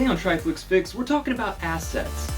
Today on TRIFLIX Fix, we're talking about assets.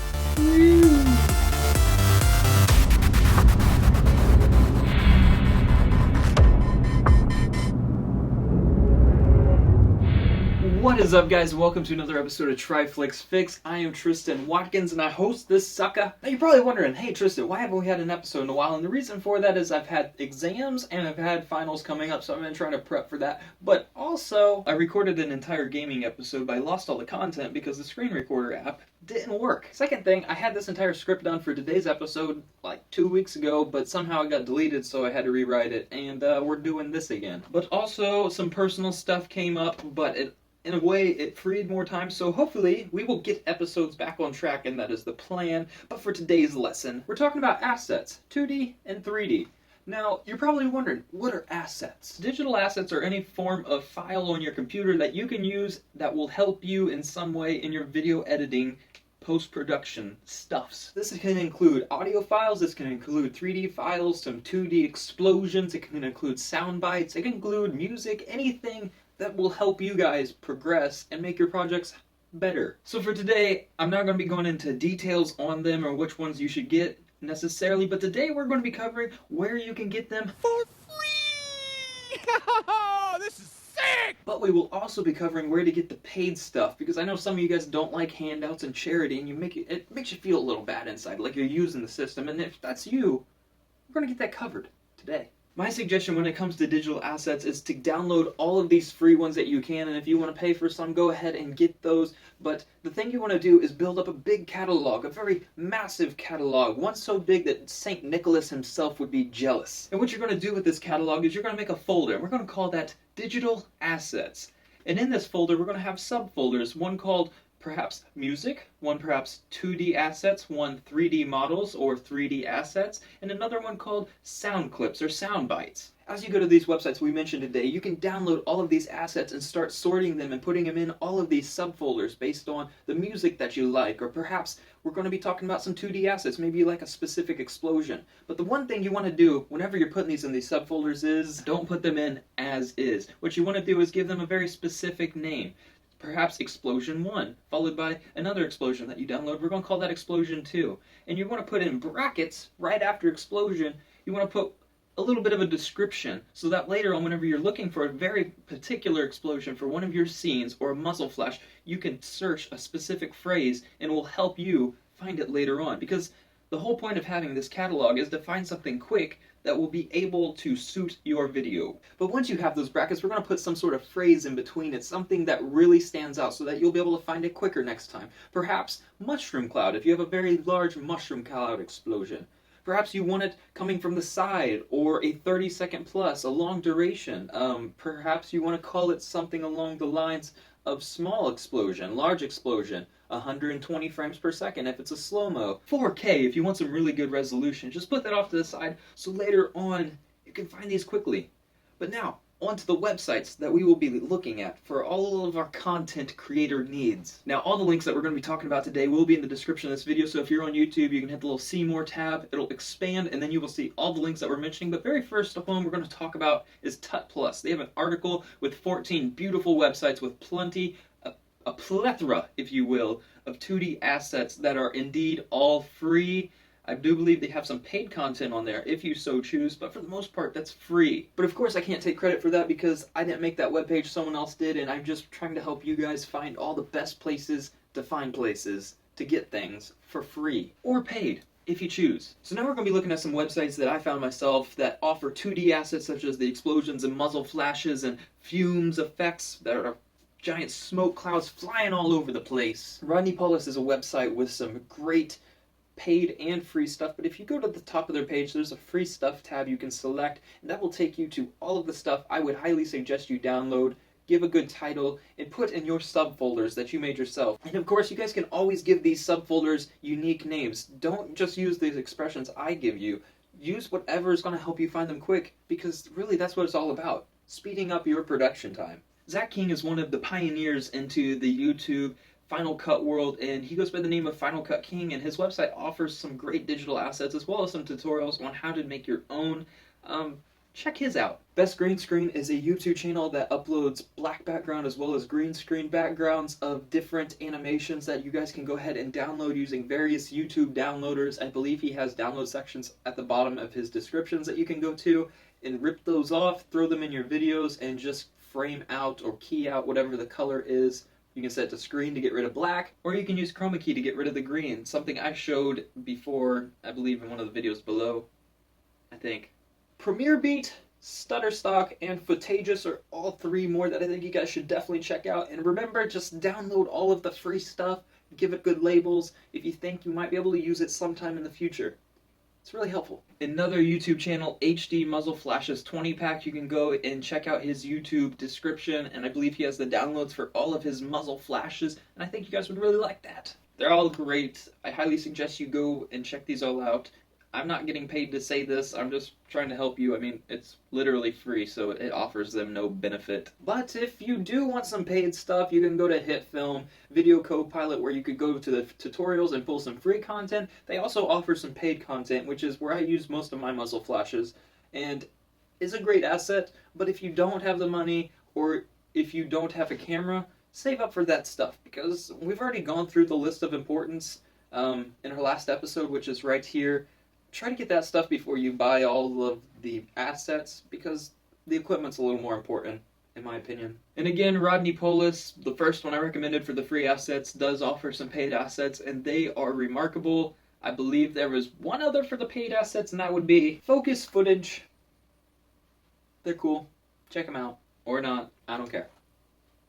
What is up, guys? Welcome to another episode of TRIFLIX Fix. I am Tristan Watkins and I host this sucker. Now you're probably wondering, hey Tristan, why haven't we had an episode in a while? And the reason for that is I've had exams and I've had finals coming up, so I've been trying to prep for that. But also, I recorded an entire gaming episode, but I lost all the content because the screen recorder app didn't work. Second thing, I had this entire script done for today's episode like 2 weeks ago, but somehow it got deleted, so I had to rewrite it, and we're doing this again. But also, some personal stuff came up, but in a way, it freed more time, so hopefully we will get episodes back on track, and that is the plan. But for today's lesson, we're talking about assets, 2D and 3D. Now, you're probably wondering, what are assets? Digital assets are any form of file on your computer that you can use that will help you in some way in your video editing post-production stuffs. This can include audio files, this can include 3D files, some 2D explosions, it can include sound bites, it can include music, anything that will help you guys progress and make your projects better. So for today, I'm not going to be going into details on them or which ones you should get necessarily, but today we're going to be covering where you can get them for free! This is sick! But we will also be covering where to get the paid stuff, because I know some of you guys don't like handouts and charity, and it makes you feel a little bad inside, like you're using the system, and if that's you, we're going to get that covered today. My suggestion when it comes to digital assets is to download all of these free ones that you can, and if you want to pay for some, go ahead and get those. But the thing you want to do is build up a big catalog, a very massive catalog, one so big that St. Nicholas himself would be jealous. And what you're going to do with this catalog is you're going to make a folder, and we're going to call that Digital Assets. And in this folder, we're going to have subfolders, one called perhaps music, one perhaps 2D assets, one 3D models or 3D assets, and another one called sound clips or sound bites. As you go to these websites we mentioned today, you can download all of these assets and start sorting them and putting them in all of these subfolders based on the music that you like, or perhaps we're going to be talking about some 2D assets, maybe you like a specific explosion. But the one thing you want to do whenever you're putting these in these subfolders is don't put them in as is. What you want to do is give them a very specific name. Perhaps explosion 1, followed by another explosion that you download. We're going to call that explosion 2. And you want to put in brackets right after explosion. You want to put a little bit of a description so that later on, whenever you're looking for a very particular explosion for one of your scenes or a muzzle flash, you can search a specific phrase and it will help you find it later on. Because the whole point of having this catalog is to find something quick that will be able to suit your video. But once you have those brackets, we're going to put some sort of phrase in between it, something that really stands out so that you'll be able to find it quicker next time. Perhaps mushroom cloud, if you have a very large mushroom cloud explosion. Perhaps you want it coming from the side, or a 30-second plus, a long duration. Perhaps you want to call it something along the lines of small explosion, large explosion, 120 frames per second if it's a slow-mo. 4K if you want some really good resolution. Just put that off to the side so later on you can find these quickly. But now, on to the websites that we will be looking at for all of our content creator needs. Now, all the links that we're going to be talking about today will be in the description of this video, so if you're on YouTube, you can hit the little See More tab, it'll expand, and then you will see all the links that we're mentioning. But very first of all, we're going to talk about is TUT+. They have an article with 14 beautiful websites with plenty, a plethora, if you will, of 2D assets that are indeed all free. I do believe they have some paid content on there if you so choose, but for the most part, that's free. But of course, I can't take credit for that because I didn't make that webpage, someone else did, and I'm just trying to help you guys find all the best places to find places to get things for free or paid, if you choose. So now we're going to be looking at some websites that I found myself that offer 2D assets such as the explosions and muzzle flashes and fumes effects that are giant smoke clouds flying all over the place. Rodney Paulus is a website with some great paid and free stuff, but if you go to the top of their page, there's a free stuff tab you can select, and that will take you to all of the stuff I would highly suggest you download, give a good title, and put in your subfolders that you made yourself. And of course, you guys can always give these subfolders unique names. Don't just use these expressions I give you. Use whatever is going to help you find them quick, because really that's what it's all about, speeding up your production time. Zach King is one of the pioneers into the YouTube Final Cut world, and he goes by the name of Final Cut King, and his website offers some great digital assets as well as some tutorials on how to make your own check his out. Best Green Screen is a YouTube channel that uploads black background as well as green screen backgrounds of different animations that you guys can go ahead and download using various YouTube downloaders. I believe he has download sections at the bottom of his descriptions that you can go to and rip those off, throw them in your videos, and just frame out or key out whatever the color is. You can set it to screen to get rid of black, or you can use chroma key to get rid of the green, something I showed before, I believe in one of the videos below, I think. Premiere Beat, Stutterstock, and Footageous are all three more that I think you guys should definitely check out. And remember, just download all of the free stuff, give it good labels if you think you might be able to use it sometime in the future. It's really helpful. Another YouTube channel, HD Muzzle Flashes 20-pack. You can go and check out his YouTube description, and I believe he has the downloads for all of his muzzle flashes, and I think you guys would really like that. They're all great. I highly suggest you go and check these all out. I'm not getting paid to say this, I'm just trying to help you. I mean, it's literally free, so it offers them no benefit. But if you do want some paid stuff, you can go to HitFilm, Video Copilot, where you could go to the tutorials and pull some free content. They also offer some paid content, which is where I use most of my muzzle flashes, and is a great asset. But if you don't have the money, or if you don't have a camera, save up for that stuff, because we've already gone through the list of importance in our last episode, which is right here. Try to get that stuff before you buy all of the assets, because the equipment's a little more important, in my opinion. And again, Rodney Polis, the first one I recommended for the free assets, does offer some paid assets, and they are remarkable. I believe there was one other for the paid assets, and that would be Focus Footage. They're cool. Check them out. Or not. I don't care.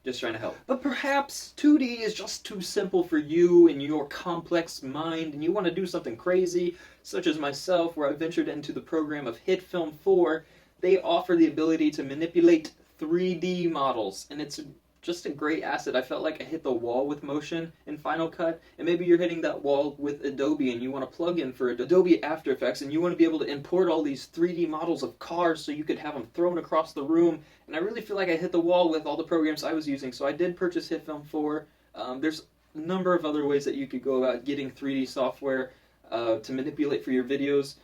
Just trying to help. But perhaps 2D is just too simple for you and your complex mind, and you want to do something crazy, such as myself, where I ventured into the program of HitFilm 4. They offer the ability to manipulate 3D models, and it's just a great asset. I felt like I hit the wall with motion in Final Cut, and maybe you're hitting that wall with Adobe and you want to plug in for Adobe After Effects, and you want to be able to import all these 3D models of cars so you could have them thrown across the room. And I really feel like I hit the wall with all the programs I was using, so I did purchase HitFilm 4. There's a number of other ways that you could go about getting 3D software to manipulate for your videos.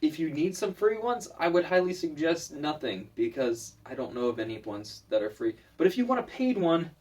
If you need some free ones, I would highly suggest nothing, because I don't know of any ones that are free. But if you want a paid one,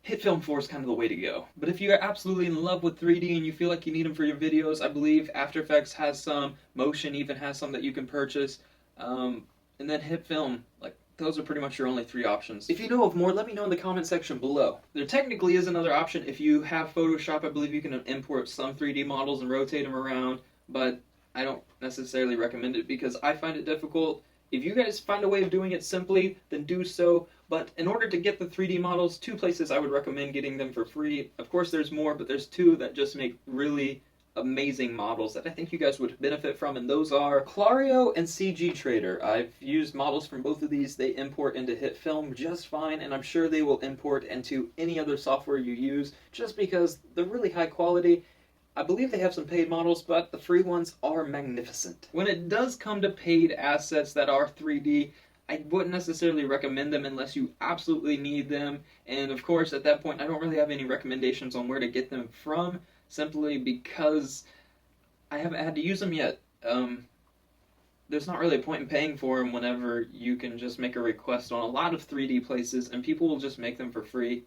HitFilm 4 is kind of the way to go. But if you're absolutely in love with 3D and you feel like you need them for your videos, I believe After Effects has some, Motion even has some that you can purchase, and then HitFilm, like, those are pretty much your only three options. If you know of more, let me know in the comment section below. There technically is another option. If you have Photoshop, I believe you can import some 3D models and rotate them around, but I don't necessarily recommend it because I find it difficult. If you guys find a way of doing it simply, then do so. But in order to get the 3D models, two places I would recommend getting them for free. Of course there's more, but there's two that just make really amazing models that I think you guys would benefit from, and those are Clario and CG Trader. I've used models from both of these. They import into HitFilm just fine, and I'm sure they will import into any other software you use just because they're really high quality. I believe they have some paid models, but the free ones are magnificent. When it does come to paid assets that are 3D, I wouldn't necessarily recommend them unless you absolutely need them. And of course, at that point, I don't really have any recommendations on where to get them from, simply because I haven't had to use them yet. There's not really a point in paying for them whenever you can just make a request on a lot of 3D places, and people will just make them for free.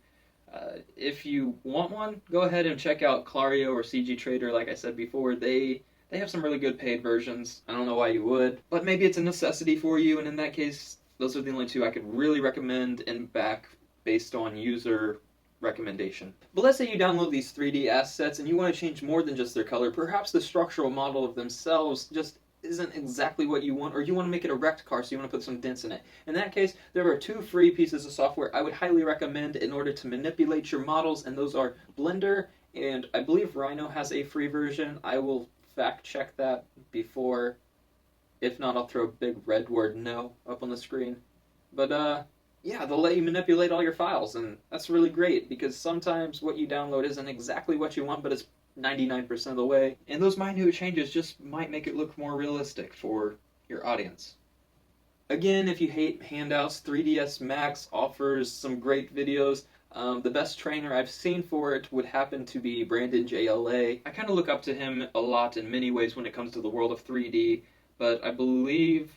If you want one, go ahead and check out Clario or CG Trader. Like I said before, they have some really good paid versions. I don't know why you would, but maybe it's a necessity for you, and in that case, those are the only two I could really recommend and back based on user recommendation. But let's say you download these 3D assets and you want to change more than just their color. Perhaps the structural model of themselves just isn't exactly what you want, or you want to make it a wrecked car, so you want to put some dents in it. In that case, there are two free pieces of software I would highly recommend in order to manipulate your models, and those are Blender, and I believe Rhino has a free version. I will fact check that before. If not, I'll throw a big red word no up on the screen. But yeah, they'll let you manipulate all your files, and that's really great, because sometimes what you download isn't exactly what you want, but it's 99% of the way, and those minute changes just might make it look more realistic for your audience. Again, if you hate handouts, 3ds Max offers some great videos. The best trainer I've seen for it would happen to be Brandon JLA. I kind of look up to him a lot in many ways when it comes to the world of 3D, but I believe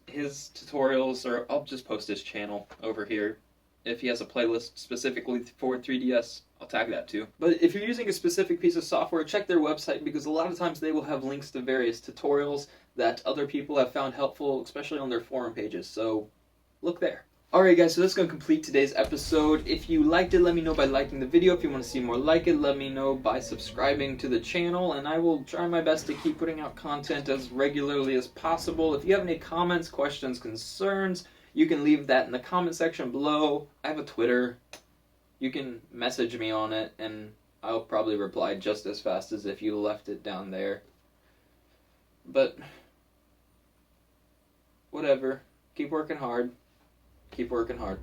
his tutorials are, I'll just post his channel over here. If he has a playlist specifically for 3DS, I'll tag that too. But if you're using a specific piece of software, check their website, because a lot of times they will have links to various tutorials that other people have found helpful, especially on their forum pages. So look there. Alright guys, so that's going to complete today's episode. If you liked it, let me know by liking the video. If you want to see more like it, let me know by subscribing to the channel, and I will try my best to keep putting out content as regularly as possible. If you have any comments, questions, concerns, you can leave that in the comment section below. I have a Twitter. You can message me on it, and I'll probably reply just as fast as if you left it down there. But whatever. Keep working hard. Keep working hard.